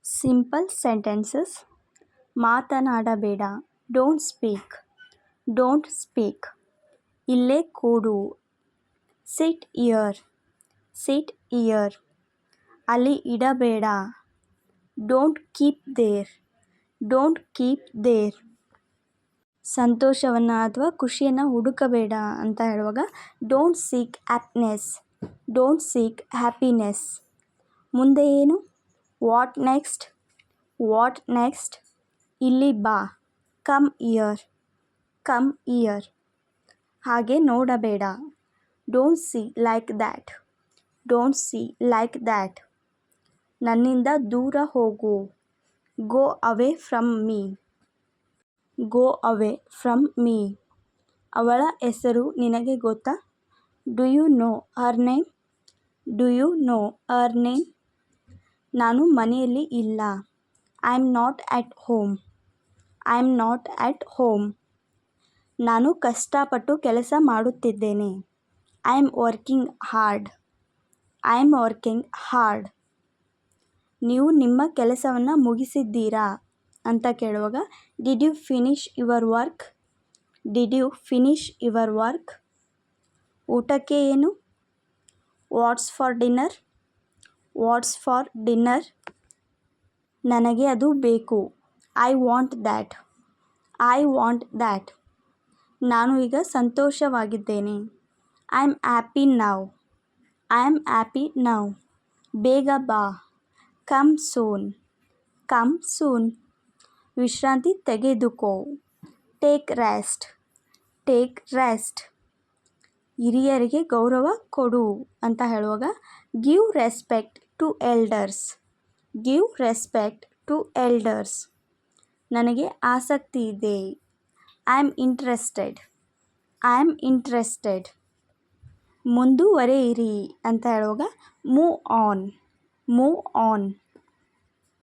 Simple sentences. ಮಾತನಾಡಬೇಡ. Don't speak. Don't speak. ಇಲ್ಲೇ ಕೂಡು. Sit here. Sit here. ಅಲ್ಲಿ ಇಡಬೇಡ. Don't keep there. Don't keep there. ಸಂತೋಷವನ್ನು ಅಥವಾ ಖುಷಿಯನ್ನು ಹುಡುಕಬೇಡ ಅಂತ ಹೇಳುವಾಗ don't seek happiness. Don't seek happiness. ಮುಂದೆ ಏನು? What next. What next. ಇಲ್ಲಿ ಬಾ. Come here. Come here. ಹಾಗೆ ನೋಡಬೇಡ. Don't see like that. Don't see like that. ನನ್ನಿಂದ ದೂರ ಹೋಗು. Go away from me. Go away from me. ಅವಳ ಹೆಸರು ನಿನಗೆ ಗೊತ್ತಾ? Do you know her name. Do you know her name. ನಾನು ಮನೆಯಲ್ಲಿ ಇಲ್ಲ. I am not at home. I am not at home. ನಾನು ಕಷ್ಟಪಟ್ಟು ಕೆಲಸ ಮಾಡುತ್ತಿದ್ದೇನೆ. I am working hard. I am working hard. ನೀವು ನಿಮ್ಮ ಕೆಲಸವನ್ನು ಮುಗಿಸಿದ್ದೀರಾ ಅಂತ ಕೇಳುವಾಗ did you finish your work. Did you finish your work. ಊಟಕ್ಕೆ ಏನು? What's for dinner. What's for dinner. ನನಗೆ ಅದು ಬೇಕು. I want that. I want that. ನಾನು ಈಗ ಸಂತೋಷವಾಗಿದ್ದೇನೆ. I am happy now. I am happy now. ಬೇಗ ಬಾ. Come soon. Come soon. ವಿಶ್ರಾಂತಿ ತೆಗೆದುಕೋ. Take rest. Take rest. ಹಿರಿಯರಿಗೆ ಗೌರವ ಕೊಡು ಅಂತ ಹೇಳುವಾಗ give respect to elders. Give respect to elders. ನನಗೆ ಆಸಕ್ತಿ ಇದೆ. I am interested. I am interested. ಮುಂದುವರೆಯಿರಿ ಅಂತ ಹೇಳುವಾಗ ಮೂವ್ ಆನ್. Move on.